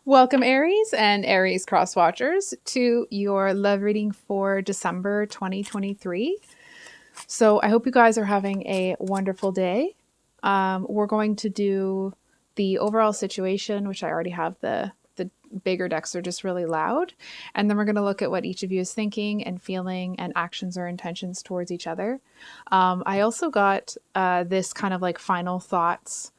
Welcome, Aries and Aries cross watchers, to your love reading for December 2023. So I hope you guys are having a wonderful day. We're going to do the overall situation, which I already have the bigger decks are just really loud. And then we're going to look at what each of you is thinking and feeling and actions or intentions towards each other. I also got this kind of like final thoughts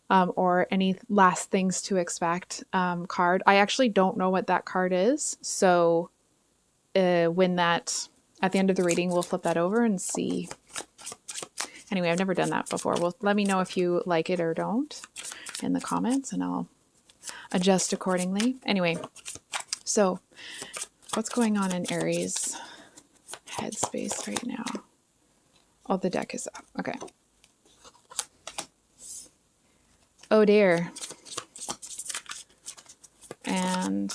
or any last things to expect card. I actually don't know what that card is. So when that, at the end of the reading, we'll flip that over and see. Anyway, I've never done that before. Well, let me know if you like it or don't in the comments and I'll adjust accordingly. Anyway, so what's going on in Aries headspace right now? Oh, the deck is up. Okay. Oh dear. And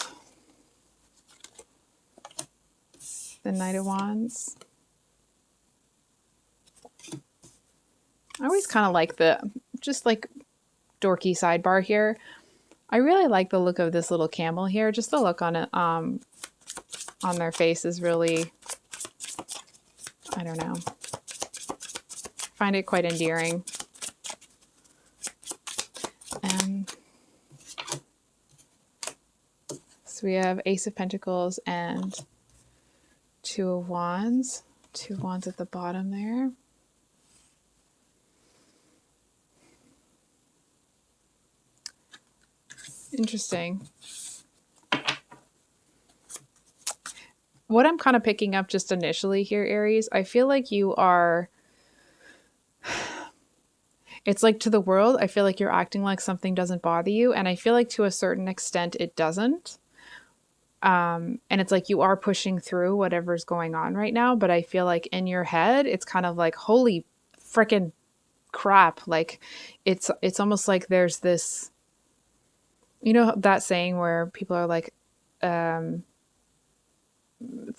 the Knight of Wands. I always kind of like the, just like dorky sidebar here. I really like the look of this little camel here. Just the look on it, on their face is really, I don't know. I find it quite endearing. So we have Ace of Pentacles and Two of Wands. Two of Wands at the bottom there. Interesting. What I'm kind of picking up just initially here, Aries, I feel like you are, it's like to the world, I feel like you're acting like something doesn't bother you. And I feel like to a certain extent it doesn't. And it's like you are pushing through whatever's going on right now. But I feel like in your head, it's kind of like, holy freaking crap. Like it's almost like there's this, you know, that saying where people are like, it's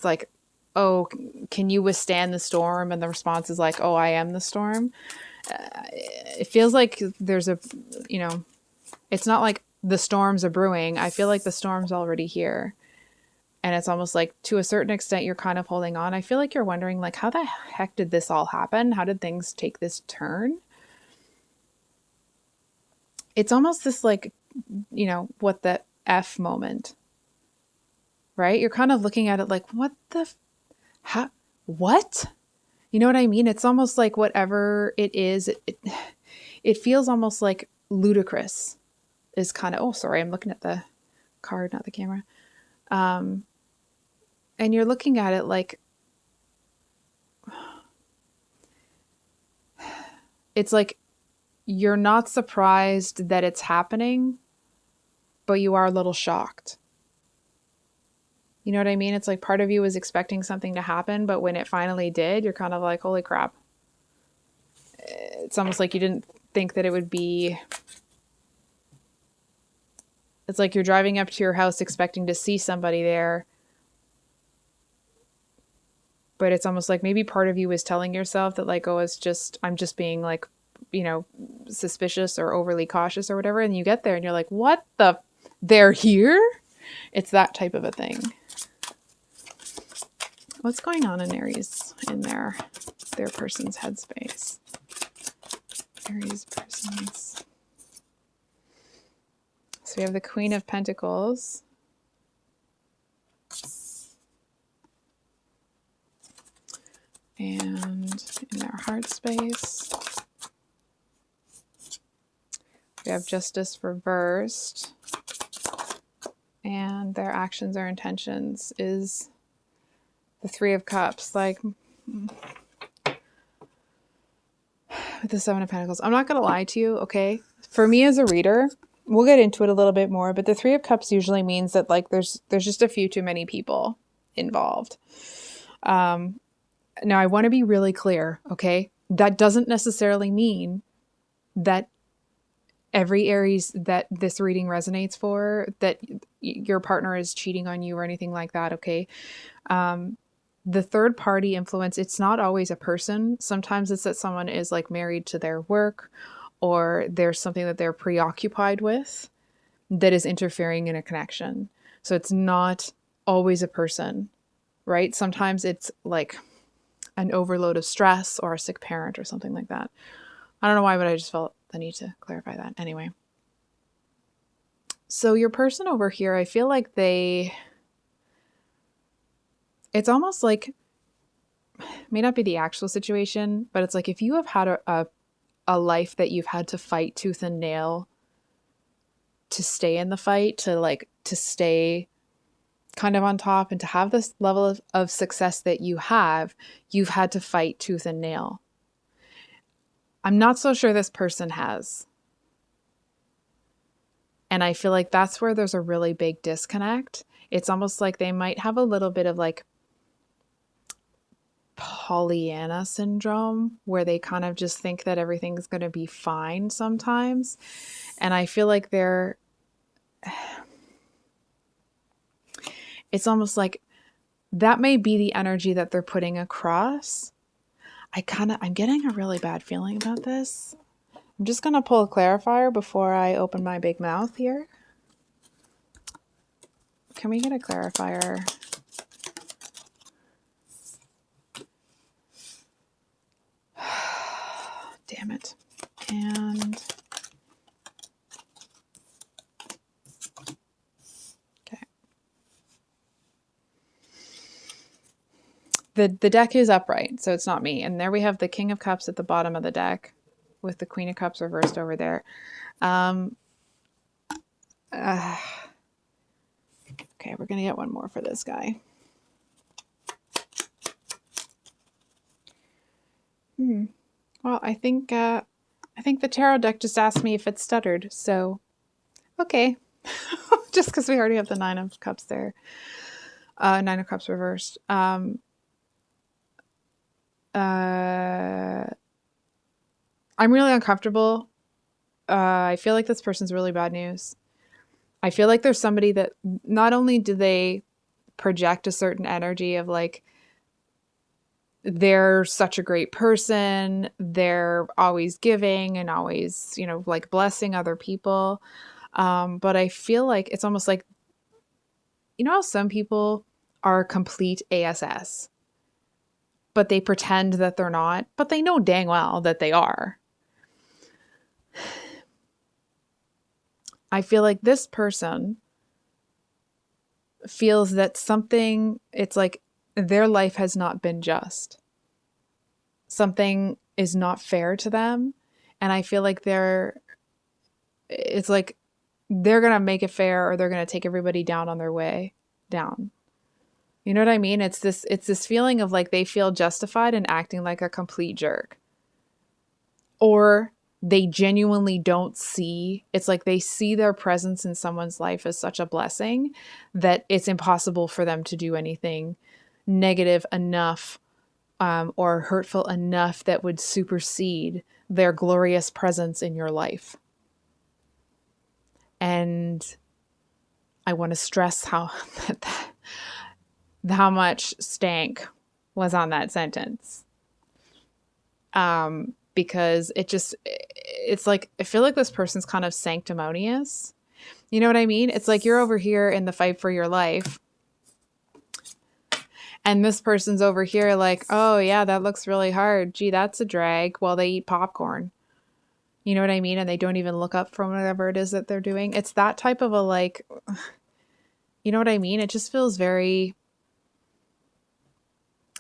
like, oh, can you withstand the storm? And the response is like, oh, I am the storm. It feels like there's a, you know, it's not like the storms are brewing. I feel like the storm's already here. And it's almost like to a certain extent, you're kind of holding on. I feel like you're wondering like, how the heck did this all happen? How did things take this turn? It's almost this like, you know, what the F moment, right? You're kind of looking at it like, what the, how, what? You know what I mean? It's almost like whatever it is, it feels almost like ludicrous is kind of, oh, sorry, I'm looking at the card, not the camera. And you're looking at it like, it's like you're not surprised that it's happening, but you are a little shocked. You know what I mean? It's like part of you was expecting something to happen, but when it finally did, you're kind of like, holy crap. It's almost like you didn't think that it would be. It's like you're driving up to your house expecting to see somebody there. But it's almost like maybe part of you is telling yourself that like, oh, it's just, I'm just being like, you know, suspicious or overly cautious or whatever. And you get there and you're like, what the, they're here? It's that type of a thing. What's going on in Aries in their person's headspace? Aries persons. So we have the Queen of Pentacles. And in their heart space, we have Justice reversed. And their actions or intentions is the Three of Cups. Like, with the Seven of Pentacles. I'm not going to lie to you, okay? For me as a reader, we'll get into it a little bit more, but the Three of Cups usually means that like there's just a few too many people involved. Now, I want to be really clear, okay? That doesn't necessarily mean that every Aries that this reading resonates for, that your partner is cheating on you or anything like that, okay? The third party influence, it's not always a person. Sometimes it's that someone is like married to their work or there's something that they're preoccupied with. that is interfering in a connection. So it's not always a person, right? Sometimes it's like an overload of stress or a sick parent or something like that. I don't know why, but I just felt the need to clarify that. Anyway. So your person over here, I feel like it's almost like, may not be the actual situation, but it's like if you have had a life that you've had to fight tooth and nail to stay in the fight, to stay kind of on top and to have this level of success that you've had to fight tooth and nail. I'm not so sure this person has. And I feel like that's where there's a really big disconnect. It's almost like they might have a little bit of like Pollyanna syndrome, where they kind of just think that everything's going to be fine sometimes. And I feel like it's almost like that may be the energy that they're putting across. I'm getting a really bad feeling about this. I'm just going to pull a clarifier before I open my big mouth here. Can we get a clarifier? Damn it. And okay. The deck is upright, so it's not me. And there we have the King of Cups at the bottom of the deck with the Queen of Cups reversed over there. Okay, we're going to get one more for this guy. Well, I think the tarot deck just asked me if it stuttered, so okay. Just because we already have the Nine of Cups there. Nine of Cups reversed. I'm really uncomfortable. I feel like this person's really bad news. I feel like there's somebody that not only do they project a certain energy of like, they're such a great person, they're always giving and always, like blessing other people. But I feel like it's almost like, how some people are complete ASS, but they pretend that they're not, but they know dang well that they are. I feel like this person feels that it's like their life has not been just. Something is not fair to them. And I feel like it's like they're going to make it fair, or they're going to take everybody down on their way down. You know what I mean? It's this feeling of like they feel justified in acting like a complete jerk. Or they genuinely don't see, it's like they see their presence in someone's life as such a blessing that it's impossible for them to do anything negative enough or hurtful enough that would supersede their glorious presence in your life. And I want to stress how much stank was on that sentence. Because it's like, I feel like this person's kind of sanctimonious. You know what I mean? It's like you're over here in the fight for your life, and this person's over here like, oh yeah, that looks really hard. Gee, that's a drag, while they eat popcorn. You know what I mean? And they don't even look up from whatever it is that they're doing. It's that type of a like, you know what I mean? It just feels very,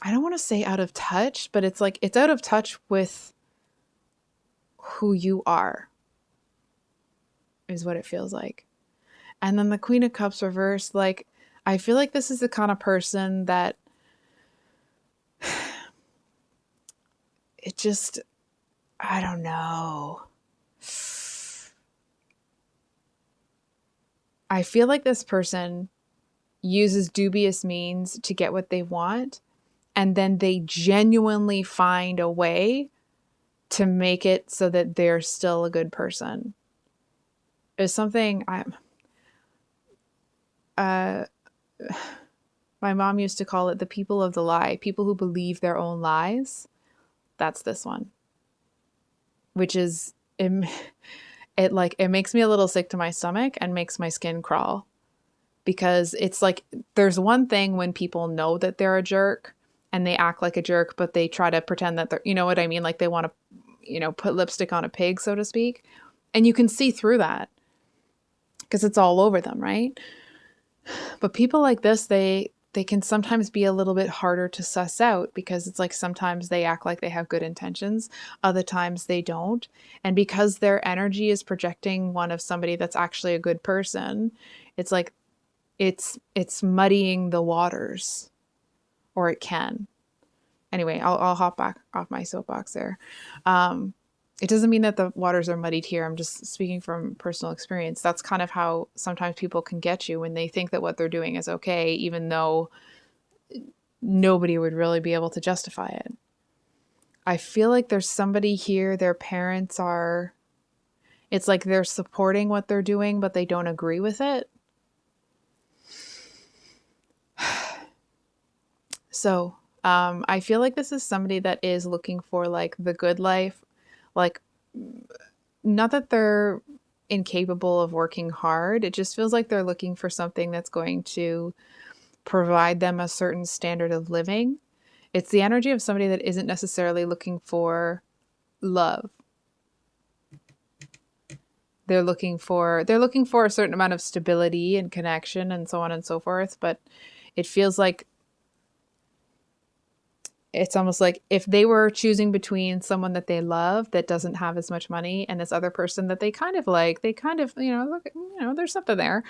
I don't want to say out of touch, but it's like it's out of touch with who you are, is what it feels like. And then the Queen of Cups reversed, like, I feel like this is the kind of person that it just, I don't know. I feel like this person uses dubious means to get what they want, and then they genuinely find a way to make it so that they're still a good person. Is something my mom used to call it the people of the lie, people who believe their own lies. That's this one, which is it makes me a little sick to my stomach and makes my skin crawl, because it's like there's one thing when people know that they're a jerk and they act like a jerk, but they try to pretend that they're, you know what I mean? Like they want to, put lipstick on a pig, so to speak. And you can see through that because it's all over them, right? But people like this, they can sometimes be a little bit harder to suss out, because it's like sometimes they act like they have good intentions, other times they don't. And because their energy is projecting one of somebody that's actually a good person, it's like it's muddying the waters, or it can. Anyway, I'll hop back off my soapbox there. It doesn't mean that the waters are muddied here. I'm just speaking from personal experience. That's kind of how sometimes people can get you when they think that what they're doing is okay, even though nobody would really be able to justify it. I feel like there's somebody here, their parents are, it's like they're supporting what they're doing, but they don't agree with it. So, I feel like this is somebody that is looking for like the good life, like not that they're incapable of working hard. It just feels like they're looking for something that's going to provide them a certain standard of living. It's the energy of somebody that isn't necessarily looking for love. They're looking for a certain amount of stability and connection and so on and so forth, but it feels like it's almost like if they were choosing between someone that they love that doesn't have as much money and this other person that they kind of like, they kind of, look, there's something there.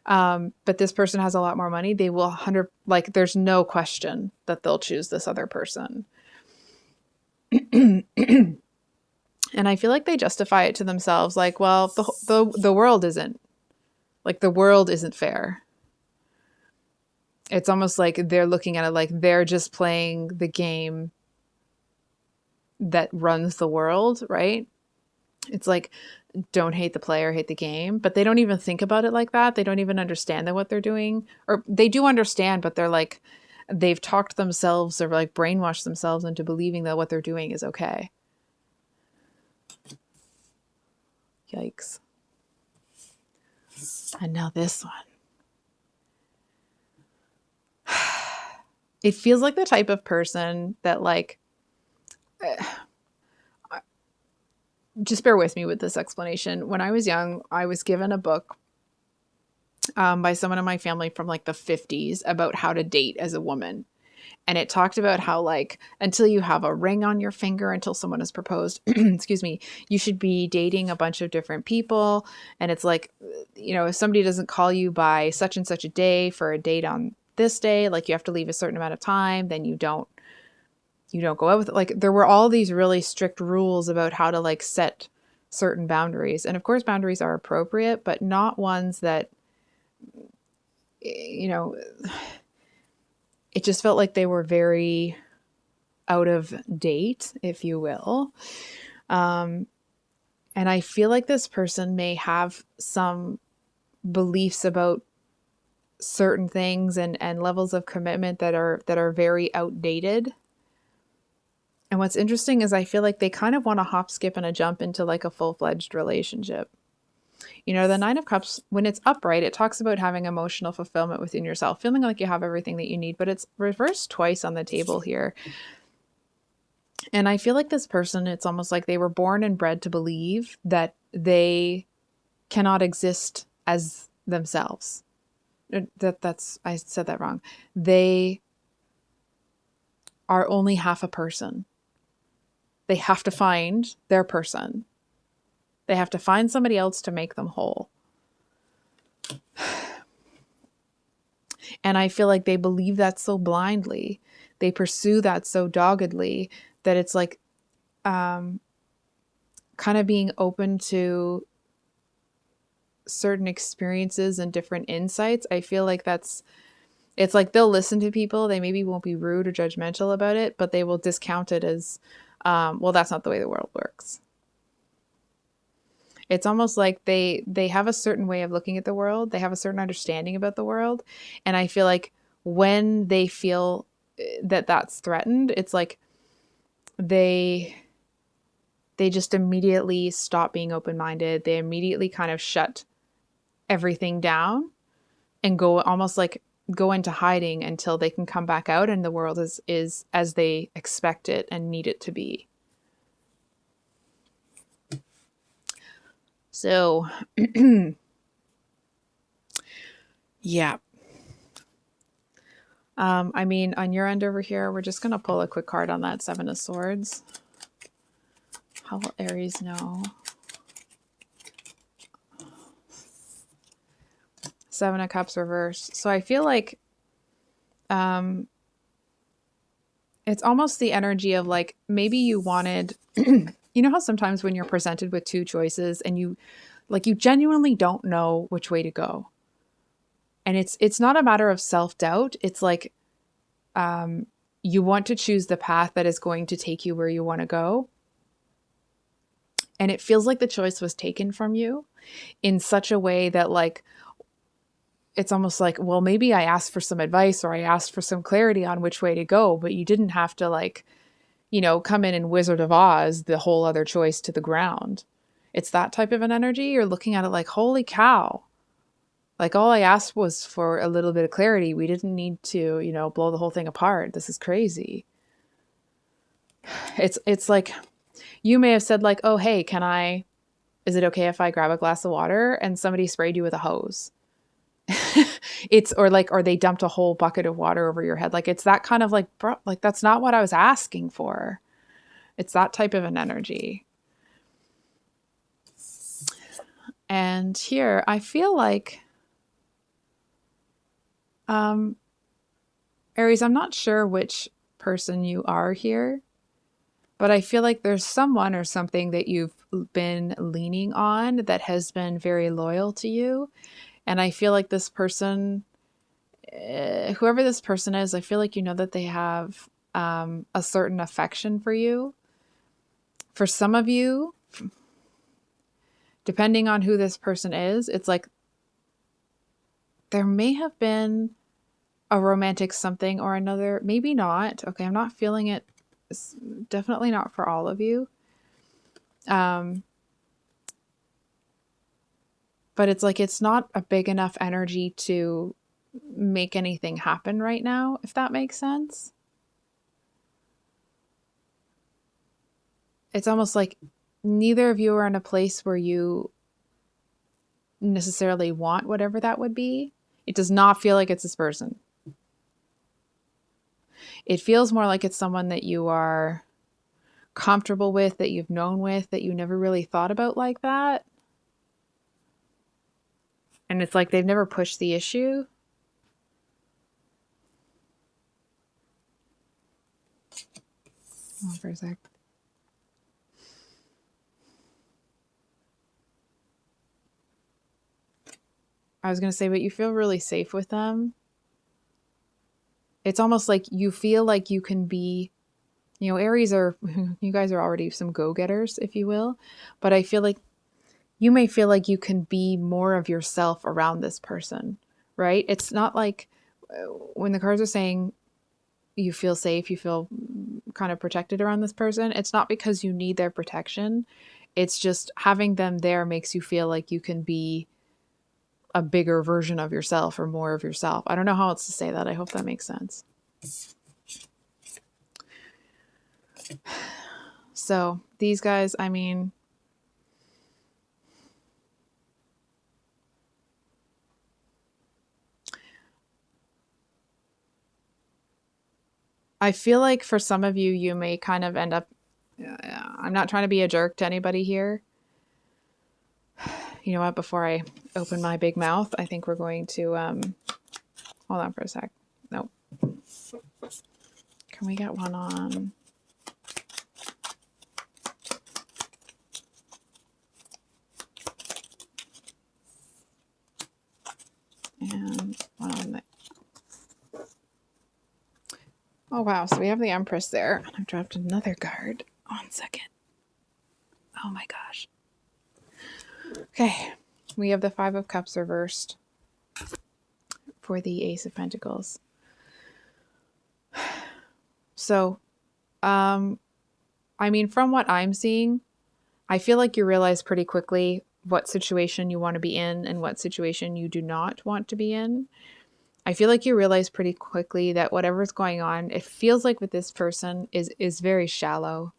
But this person has a lot more money. They will 100, like, there's no question that they'll choose this other person. And I feel like they justify it to themselves. Like, well, the world isn't, like, the world isn't fair. It's almost like they're looking at it like they're just playing the game that runs the world, right? It's like, don't hate the player, hate the game. But they don't even think about it like that. They don't even understand that what they're doing, or they do understand, but they're like, they've talked themselves or like brainwashed themselves into believing that what they're doing is okay. Yikes. And now this one. It feels like the type of person that, like, just bear with me with this explanation. When I was young, I was given a book by someone in my family from like the 50s about how to date as a woman. And it talked about how, like, until you have a ring on your finger, until someone has proposed, excuse me, you should be dating a bunch of different people. And it's like, if somebody doesn't call you by such and such a day for a date on this day, like you have to leave a certain amount of time, then you don't go out with it. Like, there were all these really strict rules about how to like set certain boundaries. And of course, boundaries are appropriate, but not ones that, it just felt like they were very out of date, if you will. And I feel like this person may have some beliefs about certain things and levels of commitment that are very outdated. And what's interesting is I feel like they kind of want to hop, skip, and a jump into like a full-fledged relationship. The Nine of Cups, when it's upright, it talks about having emotional fulfillment within yourself, feeling like you have everything that you need, but it's reversed twice on the table here. And I feel like this person, it's almost like they were born and bred to believe that they cannot exist as themselves. I said that wrong. They are only half a person. They have to find their person. They have to find somebody else to make them whole. And I feel like they believe that so blindly. They pursue that so doggedly that it's like kind of being open to certain experiences and different insights. I feel like it's like they'll listen to people. They maybe won't be rude or judgmental about it, but they will discount it as, well, that's not the way the world works. It's almost like they have a certain way of looking at the world. They have a certain understanding about the world. And I feel like when they feel that that's threatened, it's like they they just immediately stop being open-minded. They immediately kind of shut everything down and go almost like go into hiding until they can come back out and the world is as they expect it and need it to be. So, yeah. I mean, on your end over here, we're just going to pull a quick card on that Seven of Swords. How will Aries know? Seven of Cups reversed. So I feel like it's almost the energy of like, maybe you wanted, you know how sometimes when you're presented with two choices and you genuinely don't know which way to go. And it's not a matter of self-doubt. It's like you want to choose the path that is going to take you where you want to go. And it feels like the choice was taken from you in such a way that like, it's almost like, well, maybe I asked for some advice or I asked for some clarity on which way to go, but you didn't have to like, you know, come in and Wizard of Oz the whole other choice to the ground. It's that type of an energy. You're looking at it like, holy cow. Like all I asked was for a little bit of clarity. We didn't need to, you know, blow the whole thing apart. This is crazy. It's like you may have said like, oh, hey, is it okay if I grab a glass of water? And somebody sprayed you with a hose. Or they dumped a whole bucket of water over your head. Like it's that kind of like, bro, like that's not what I was asking for. It's that type of an energy. And here I feel like, Aries, I'm not sure which person you are here, but I feel like there's someone or something that you've been leaning on that has been very loyal to you. And I feel like this person, whoever this person is, I feel like you know that they have a certain affection for you. For some of you, depending on who this person is, it's like there may have been a romantic something or another. Maybe not. Okay, I'm not feeling it. It's definitely not for all of you. But it's like it's not a big enough energy to make anything happen right now, if that makes sense. It's almost like neither of you are in a place where you necessarily want whatever that would be. It does not feel like it's this person. It feels more like it's someone that you are comfortable with, that you've known with, that you never really thought about like that. And it's like they've never pushed the issue. Hold on for a sec. I was going to say, but you feel really safe with them. It's almost like you feel like you can be, you know, Aries are, you guys are already some go-getters, if you will. But I feel like you may feel like you can be more of yourself around this person, right? It's not like when the cards are saying you feel safe, you feel kind of protected around this person. It's not because you need their protection. It's just having them there makes you feel like you can be a bigger version of yourself or more of yourself. I don't know how else to say that. I hope that makes sense. So these guys, I mean, I feel like for some of you, you may kind of end up, I'm not trying to be a jerk to anybody here. You know what, before I open my big mouth, I think we're going to, hold on for a sec. Nope. Can we get one on? And one on the, oh wow, so we have the Empress there. I've dropped another card. 1 second. Oh my gosh. Okay, we have the Five of Cups reversed for the Ace of Pentacles. So, I mean, from what I'm seeing, I feel like you realize pretty quickly what situation you want to be in and what situation you do not want to be in. I feel like you realize pretty quickly that whatever's going on, it feels like with this person is very shallow,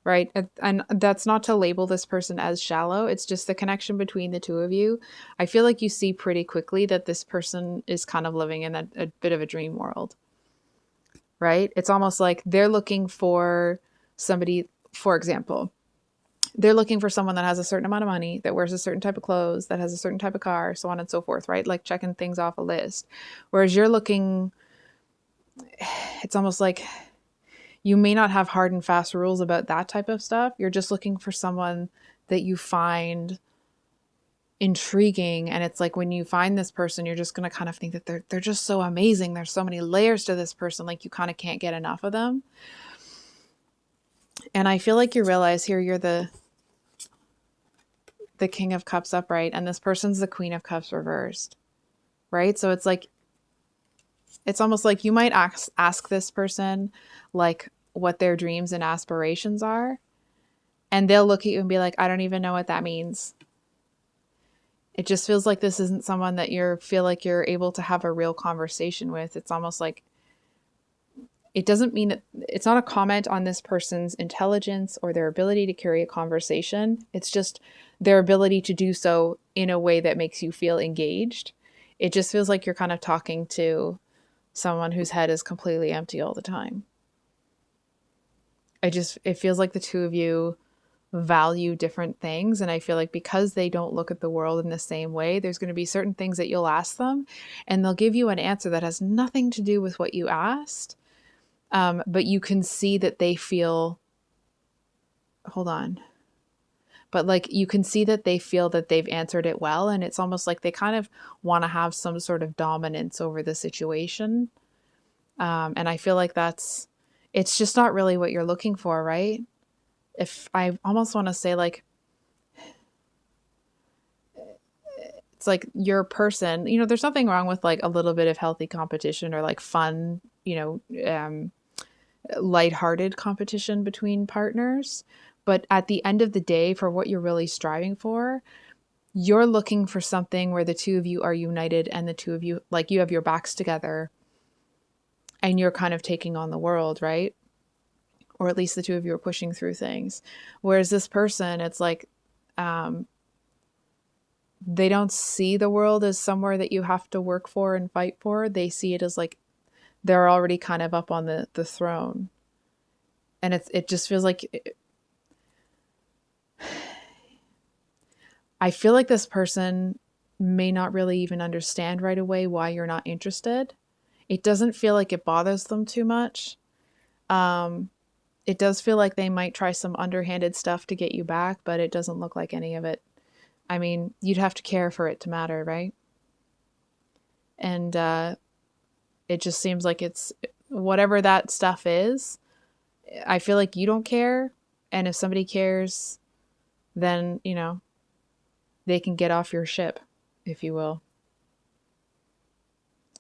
right? And that's not to label this person as shallow. It's just the connection between the two of you. I feel like you see pretty quickly that this person is kind of living in a bit of a dream world, right? It's almost like they're looking for somebody, for example, they're looking for someone that has a certain amount of money, that wears a certain type of clothes, that has a certain type of car, so on and so forth, right? Like checking things off a list. Whereas you're looking, it's almost like you may not have hard and fast rules about that type of stuff. You're just looking for someone that you find intriguing. And it's like when you find this person, you're just going to kind of think that they're just so amazing. There's so many layers to this person. Like you kind of can't get enough of them. And I feel like you realize here you're the King of Cups upright, and this person's the Queen of Cups reversed, right? So it's like, it's almost like you might ask this person like what their dreams and aspirations are, and they'll look at you and be like, I don't even know what that means. It just feels like this isn't someone that feel like you're able to have a real conversation with. It's almost like it doesn't mean it's not a comment on this person's intelligence or their ability to carry a conversation. It's just their ability to do so in a way that makes you feel engaged. It just feels like you're kind of talking to someone whose head is completely empty all the time. It feels like the two of you value different things. And I feel like because they don't look at the world in the same way, there's going to be certain things that you'll ask them and they'll give you an answer that has nothing to do with what you asked. But you can see that they feel, hold on. But like you can see that they feel that they've answered it well. And it's almost like they kind of want to have some sort of dominance over the situation. And I feel like it's just not really what you're looking for, right? If I almost want to say like, it's like your person, there's nothing wrong with like a little bit of healthy competition or like fun, lighthearted competition between partners. But at the end of the day, for what you're really striving for, you're looking for something where the two of you are united and the two of you, like you have your backs together and you're kind of taking on the world, right? Or at least the two of you are pushing through things. Whereas this person, it's like, they don't see the world as somewhere that you have to work for and fight for. They see it as like they're already kind of up on the throne. And it just feels like I feel like this person may not really even understand right away why you're not interested. It doesn't feel like it bothers them too much. It does feel like they might try some underhanded stuff to get you back, but it doesn't look like any of it. I mean, you'd have to care for it to matter, right? And it just seems like it's whatever that stuff is. I feel like you don't care. And if somebody cares, then, they can get off your ship, if you will.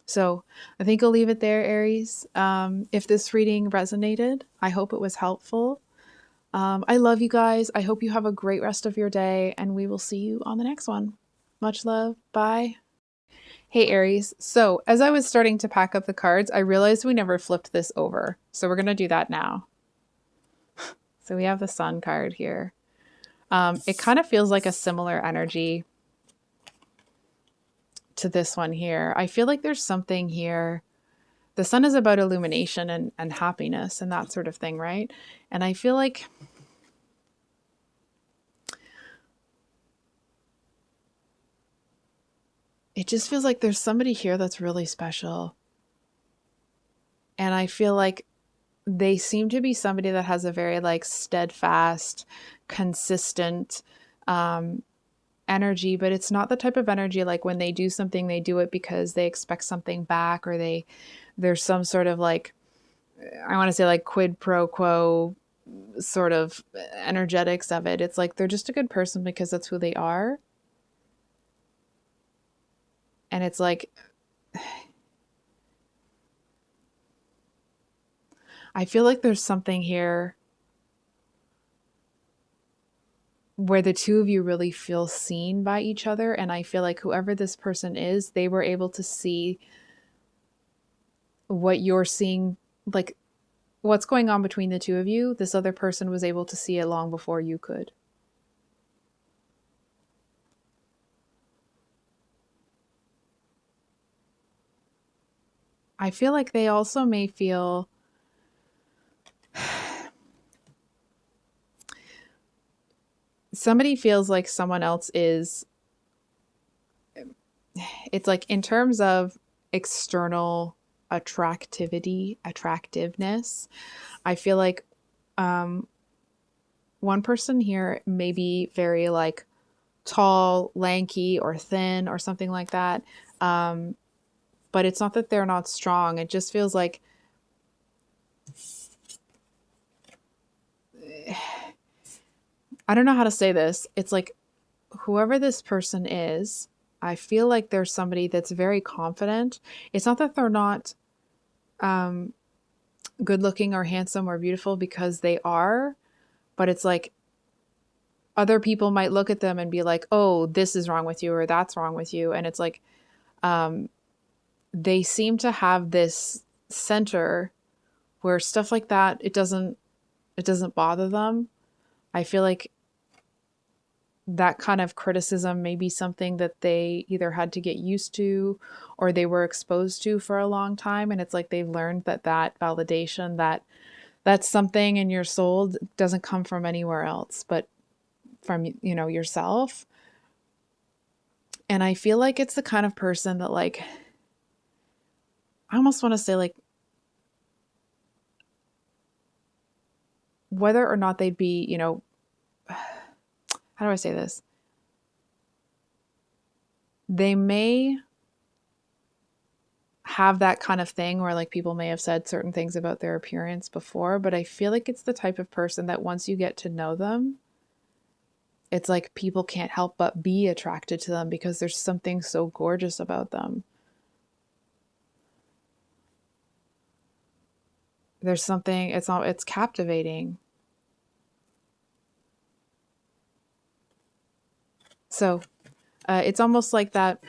So I think I'll leave it there, Aries. If this reading resonated, I hope it was helpful. I love you guys. I hope you have a great rest of your day, and we will see you on the next one. Much love. Bye. Hey, Aries. So as I was starting to pack up the cards, I realized we never flipped this over. So we're going to do that now. So we have the Sun card here. It kind of feels like a similar energy to this one here. I feel like there's something here. The Sun is about illumination and happiness and that sort of thing, right? And I feel like it just feels like there's somebody here that's really special. And I feel like they seem to be somebody that has a very like steadfast, consistent energy, but it's not the type of energy like when they do something, they do it because they expect something back, or there's some sort of like, I want to say like quid pro quo sort of energetics of it. It's like they're just a good person because that's who they are. And it's like, I feel like there's something here where the two of you really feel seen by each other. And I feel like whoever this person is, they were able to see what you're seeing, like what's going on between the two of you. This other person was able to see it long before you could. I feel like they also may feel somebody feels like someone else is, it's like in terms of external attractiveness, I feel like one person here may be very like tall, lanky, or thin, or something like that. But it's not that they're not strong. It just feels like I don't know how to say this. It's like whoever this person is, I feel like there's somebody that's very confident. It's not that they're not good looking or handsome or beautiful, because they are, but it's like other people might look at them and be like, oh, this is wrong with you, or that's wrong with you. And it's like they seem to have this center where stuff like that, it doesn't bother them. I feel like that kind of criticism may be something that they either had to get used to or they were exposed to for a long time. And it's like they've learned that that validation, that's something in your soul doesn't come from anywhere else but from, you know, yourself. And I feel like it's the kind of person that, like, I almost want to say, like, whether or not they'd be, you know, how do I say this? They may have that kind of thing where, like, people may have said certain things about their appearance before, but I feel like it's the type of person that once you get to know them, it's like people can't help but be attracted to them because there's something so gorgeous about them. There's something, it's captivating. So it's almost like that,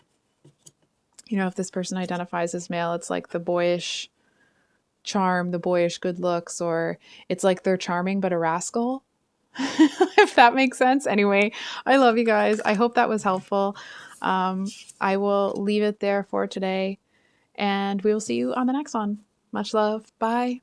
you know, if this person identifies as male, it's like the boyish charm, the boyish good looks, or it's like they're charming but a rascal, if that makes sense. Anyway, I love you guys. I hope that was helpful. I will leave it there for today, and we will see you on the next one. Much love. Bye.